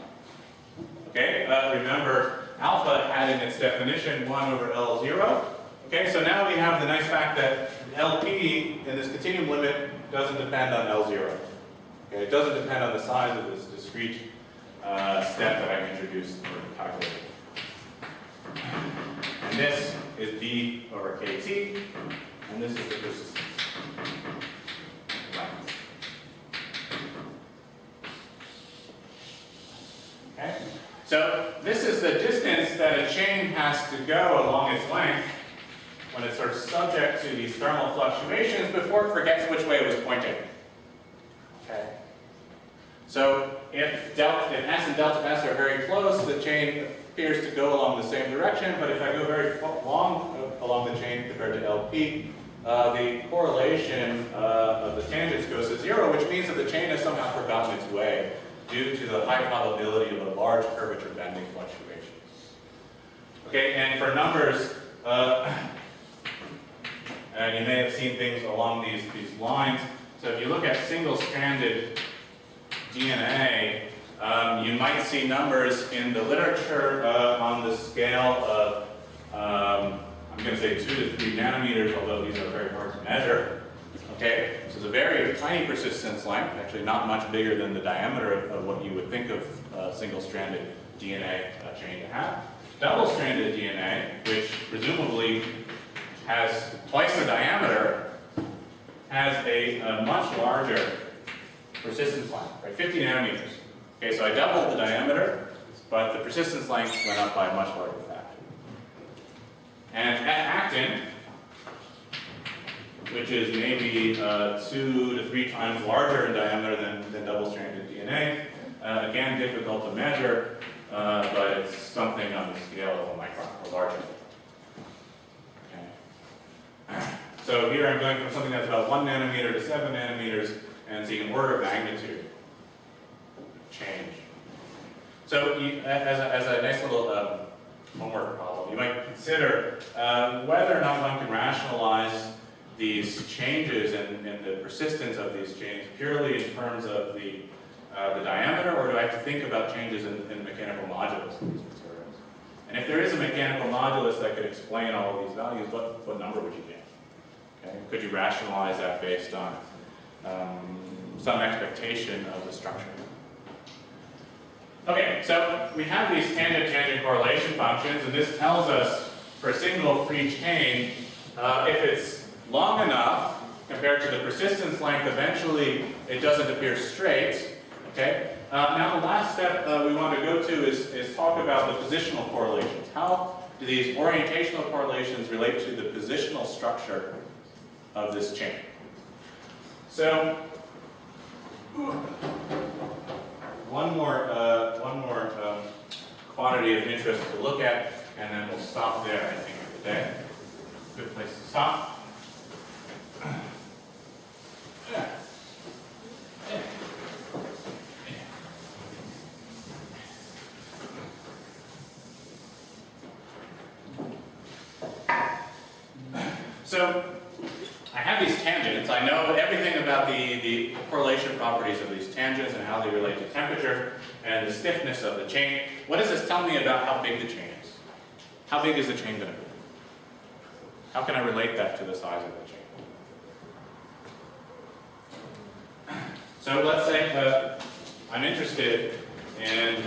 Okay, remember alpha had in its definition 1 over L0. Okay, so now we have the nice fact that LP in this continuum limit doesn't depend on L0. Okay, it doesn't depend on the size of this discrete step that I introduced or calculated. And this is B over KT, and this is the persistence. Okay, so this is the distance that a chain has to go along its length when it's sort of subject to these thermal fluctuations before it forgets which way it was pointing. Okay. So if S and delta S are very close, the chain appears to go along the same direction, but if I go very long along the chain compared to LP, the correlation of the tangents goes to 0, which means that the chain has somehow forgotten its way due to the high probability of a large curvature bending fluctuation. Okay, and for numbers, and you may have seen things along these lines. So if you look at single-stranded DNA, you might see numbers in the literature on the scale of, I'm going to say 2 to 3 nanometers, although these are very hard to measure. Okay, so it's a very tiny persistence length, actually not much bigger than the diameter of what you would think of single-stranded DNA chain to have. Double-stranded DNA, which presumably has twice the diameter, has a much larger persistence length, right? 50 nanometers. Okay, so I doubled the diameter, but the persistence length went up by a much larger factor. And actin, which is maybe 2 to 3 times larger in diameter than double-stranded DNA, again, difficult to measure, but it's something on the scale of a micron or larger. Okay. So here I'm going from something that's about 1 nanometer to 7 nanometers, and see an order of magnitude change. So as a nice little homework problem, you might consider whether or not one can rationalize these changes in the persistence of these chains purely in terms of the diameter, or do I have to think about changes in the mechanical modulus of these materials? And if there is a mechanical modulus that could explain all of these values, what number would you get? Okay? Could you rationalize that based on some expectation of the structure? Okay, so we have these tangent-tangent correlation functions, and this tells us for a single free chain, if it's long enough compared to the persistence length, eventually it doesn't appear straight. Okay. Now the last step we want to go to is talk about the positional correlations. How do these orientational correlations relate to the positional structure of this chain? So one more quantity of interest to look at, and then we'll stop there, I think, for today. Good place to stop. So I have these tangents. I know everything about the correlation properties of these tangents and how they relate to temperature and the stiffness of the chain. What does this tell me about how big the chain is? How big is the chain going to be? How can I relate that to the size of the chain? So let's say I'm interested in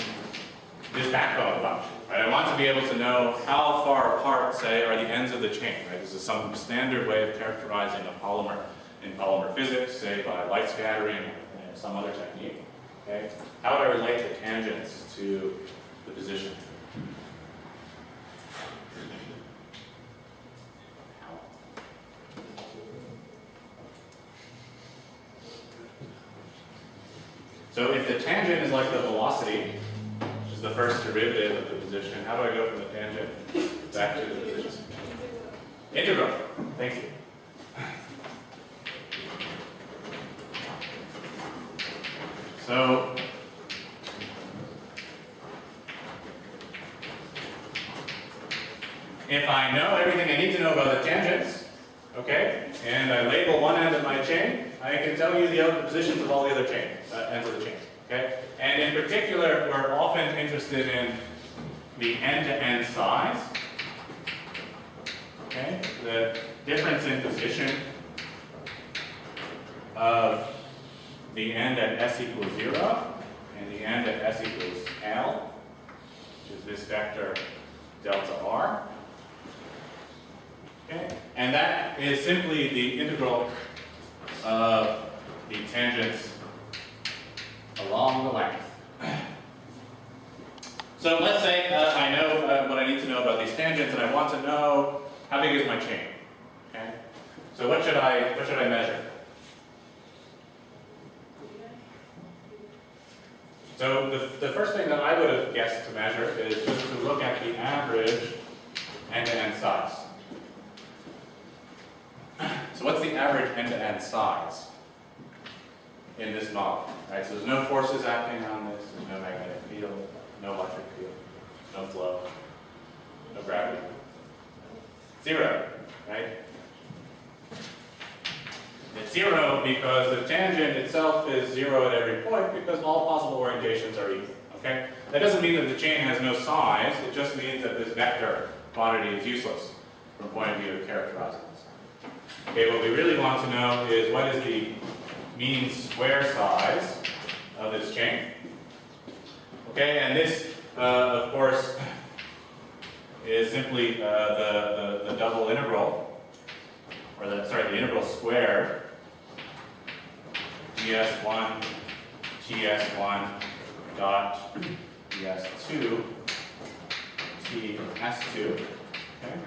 this backbone function. Right? I want to be able to know how far apart, say, are the ends of the chain. Right? This is some standard way of characterizing a polymer in polymer physics, say by light scattering or some other technique. Okay? How would I relate the tangents to the position? So if the tangent is like the velocity, which is the first derivative of the position, how do I go from the tangent back to the position? Integral. Thank you. So if I know everything I need to know about the tangents, okay, and I label one end of my chain, I can tell you the other positions of all the other ends of the chain, okay? And in particular, we're often interested in the end-to-end size, okay? The difference in position of the end at s equals 0 and the end at s equals L, which is this vector delta r. Okay? And that is simply the integral of the tangents along the length. So let's say I know what I need to know about these tangents, and I want to know how big is my chain. Okay? So what should I measure? So the first thing that I would have guessed to measure is just to look at the average end-to-end size. So what's the average end-to-end size in this model? Right? So there's no forces acting on this, there's no magnetic field, no electric field, no flow, no gravity. 0, right? It's 0 because the tangent itself is 0 at every point because all possible orientations are equal, okay? That doesn't mean that the chain has no size, it just means that this vector quantity is useless from the point of view of characterizing this. Okay, what we really want to know is what is the mean square size of this chain. Okay, and this, of course, is simply the double integral, or the integral squared ds1 ts1 dot ds2 t s2. Okay.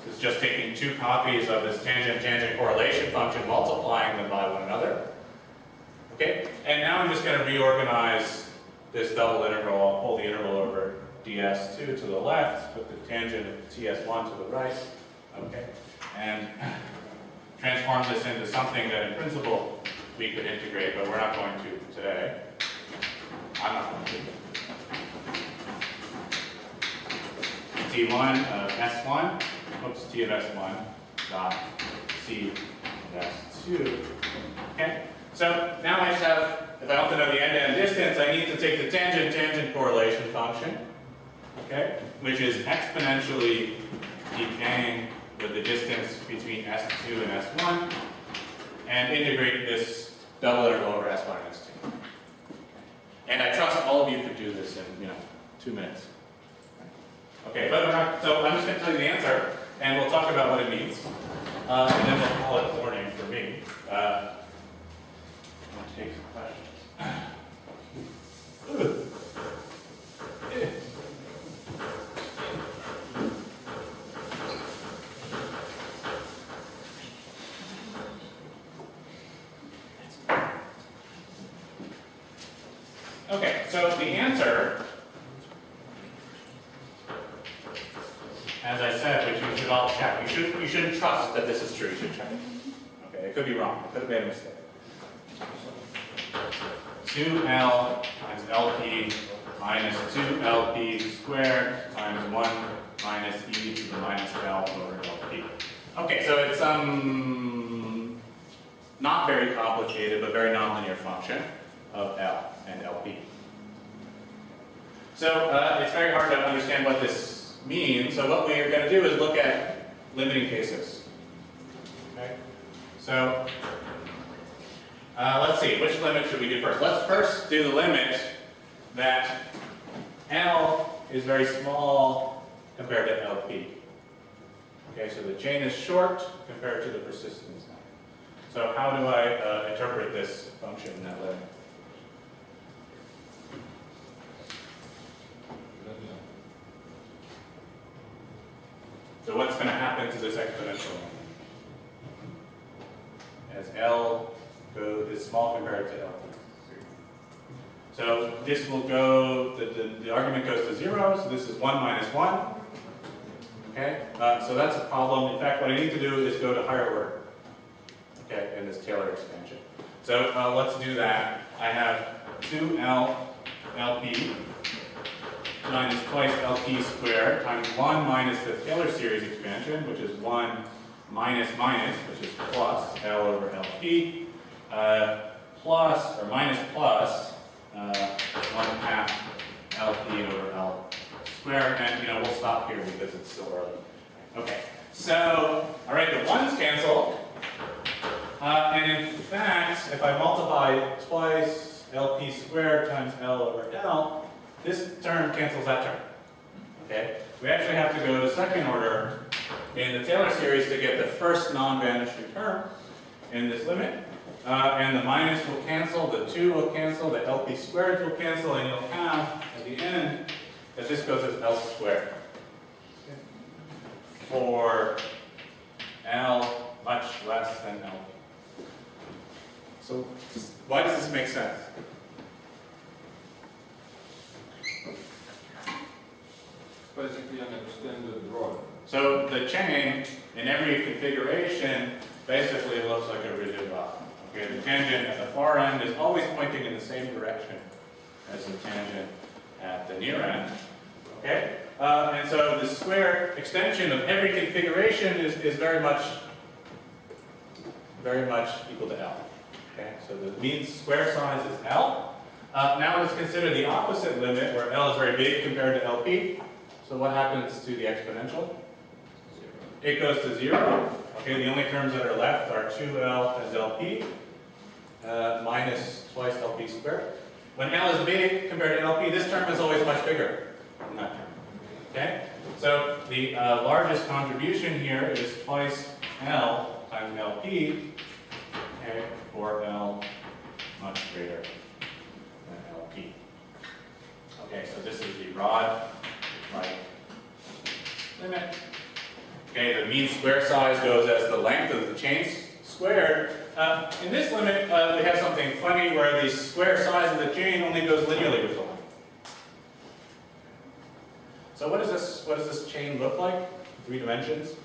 This is just taking two copies of this tangent-tangent correlation function, multiplying them by one another. Okay, and now I'm just going to reorganize this double integral. I'll pull the integral over ds2 to the left, put the tangent of ts1 to the right. Okay, and transform this into something that in principle we could integrate, but we're not going to today. I'm not going to. T1 of S1, oops, T of S1 dot C of S2. Okay, so now I just have, if I want to know the end-to-end distance, I need to take the tangent-tangent correlation function, okay, which is exponentially decaying with the distance between S2 and S1, and integrate this double integral over S1 and S2. And I trust all of you could do this in, 2 minutes. Okay, but we're not, so I'm just going to tell you the answer, and we'll talk about what it means. And then we'll call it morning for me. I'm going to take some questions. Okay, so the answer, as I said, which you should all check. You shouldn't trust that this is true. You should check it. Okay, it could be wrong. I could have made a mistake. 2L times LP minus 2LP squared times 1 minus e to the minus L over LP. Okay, so it's not very complicated, but very nonlinear function of L and LP. So it's very hard to understand what this means. So what we are going to do is look at limiting cases. Okay. So let's see, which limit should we do first? Let's first do the limit that L is very small compared to LP. Okay, so the chain is short compared to the persistence. So how do I interpret this function in that limit? So what's going to happen to this exponential as L is small compared to LP? So this will go, the argument goes to 0, so this is 1 minus 1. Okay, so that's a problem. In fact, what I need to do is go to higher order, okay, in this Taylor expansion. So let's do that. I have 2L LP minus twice LP squared times 1 minus the Taylor series expansion, which is 1 minus minus, which is plus L over LP, plus, or minus plus, 1/2 LP over L squared, and we'll stop here because it's still early. Okay, so, all right, the 1's cancel, and in fact, if I multiply twice LP squared times L over L, this term cancels that term. Okay, we actually have to go to second order in the Taylor series to get the first non-vanishing term in this limit. And the minus will cancel, the 2 will cancel, the LP squared will cancel, and you'll have at the end that this goes as L squared. For L much less than LP. So why does this make sense? Basically an extended rod. So the chain in every configuration basically looks like a rigid rod. Okay, the tangent at the far end is always pointing in the same direction as the tangent at the near end. Okay, and so the square extension of every configuration is very much equal to L. Okay, so the mean square size is L. Now let's consider the opposite limit where L is very big compared to LP. So what happens to the exponential? It goes to 0. Okay, the only terms that are left are 2L times LP minus twice LP squared. When L is big compared to LP, this term is always much bigger than that term. Okay, so the largest contribution here is twice L times LP, okay, for L much greater than LP. Okay, so this is the rod right limit. Okay, the mean square size goes as the length of the chain squared. In this limit, we have something funny where the square size of the chain only goes linearly with the length. So what does this chain look like? 3 dimensions.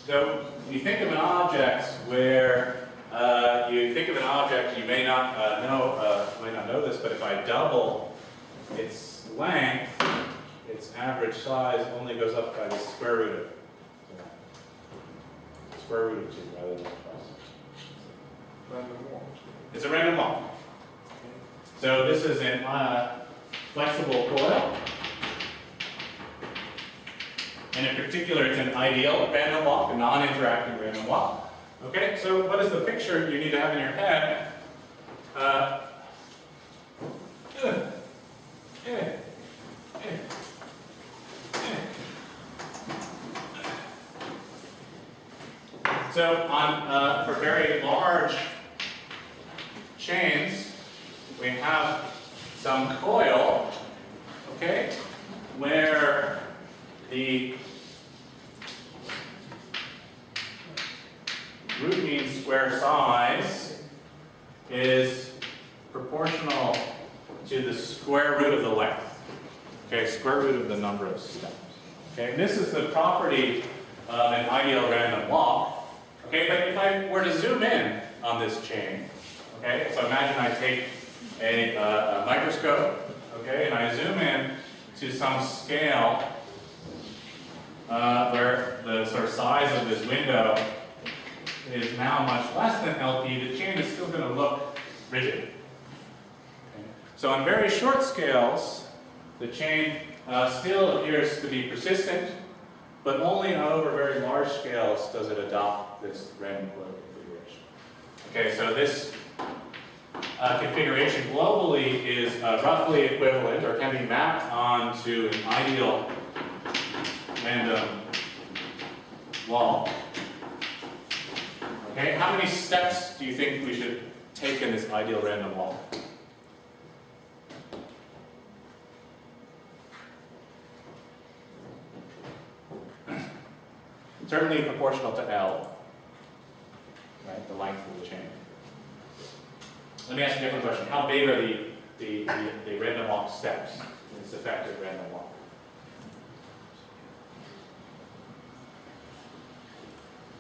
So you think of an object where you may not know this, but if I double its length, its average size only goes up by the square root of 2 rather than twice. Random walk. It's a random walk. So this is a flexible coil. And in particular, it's an ideal random walk, a non-interacting random walk. Okay, so what is the picture you need to have in your head? So for very large chains, we have some coil, okay, where the root mean square size is proportional to the square root of the length. Okay, square root of the number of steps. Okay, and this is the property of an ideal random walk. Okay, but if I were to zoom in on this chain, okay, so imagine I take a microscope, okay, and I zoom in to some scale where the sort of size of this window is now much less than LP, the chain is still going to look rigid. Okay. So on very short scales, the chain still appears to be persistent, but only over very large scales does it adopt this random coil configuration. Okay, so this configuration globally is roughly equivalent, or can be mapped onto an ideal random walk. Okay, how many steps do you think we should take in this ideal random walk? certainly proportional to L, right, the length of the chain. Let me ask you a different question. How big are the random walk steps in this effective random walk?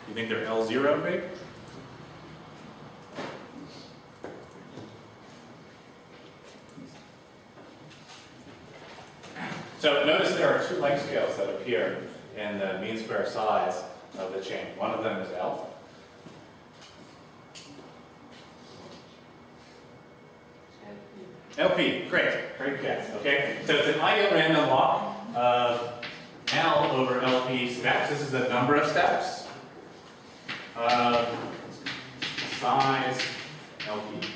You think they're L0 big? So notice there are two length scales that appear in the mean square size of the chain. One of them is L. LP, great guess, okay? So it's an ideal random walk of L over LP steps. This is the number of steps of size LP,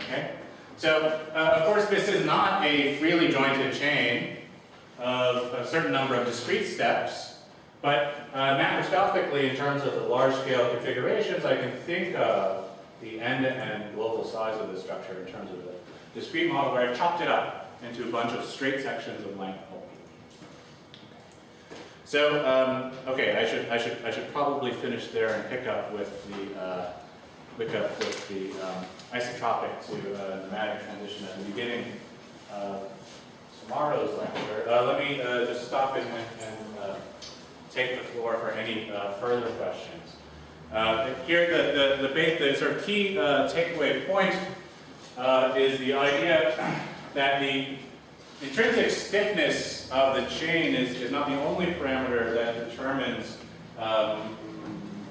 okay? So, of course, this is not a freely jointed chain of a certain number of discrete steps, but macroscopically, in terms of the large-scale configurations, I can think of the end-to-end global size of the structure in terms of the discrete model where I've chopped it up into a bunch of straight sections of length LP. So, okay, I should probably finish there and pick up with the isotropic to pneumatic transition at the beginning of tomorrow's lecture. Let me just stop and take the floor for any further questions. Here, the sort of key takeaway point is the idea that the intrinsic stiffness of the chain is not the only parameter that determines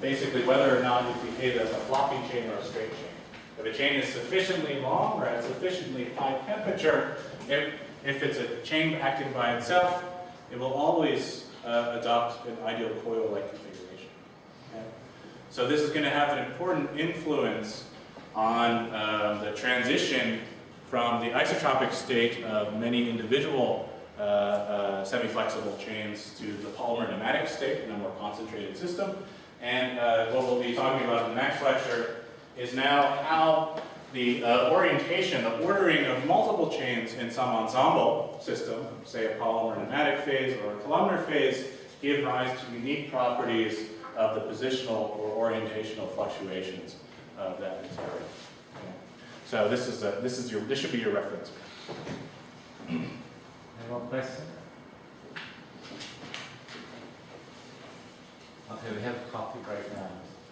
basically whether or not it behaves as a flopping chain or a straight chain. If a chain is sufficiently long or at sufficiently high temperature, if it's a chain acting by itself, it will always adopt an ideal coil-like configuration. Okay? So this is going to have an important influence on the transition from the isotropic state of many individual semi-flexible chains to the polymer pneumatic state in a more concentrated system. And what we'll be talking about in the next lecture is now how the orientation, the ordering of multiple chains in some ensemble system, say a polymer pneumatic phase or a columnar phase, give rise to unique properties of the positional or orientational fluctuations of that material. Okay. So this should be your reference. Any more questions? Okay, we have a coffee break now.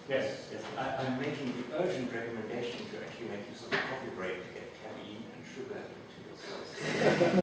Yes. Yes, I'm making the urgent recommendation to actually make use of the coffee break to get caffeine and sugar into your cells.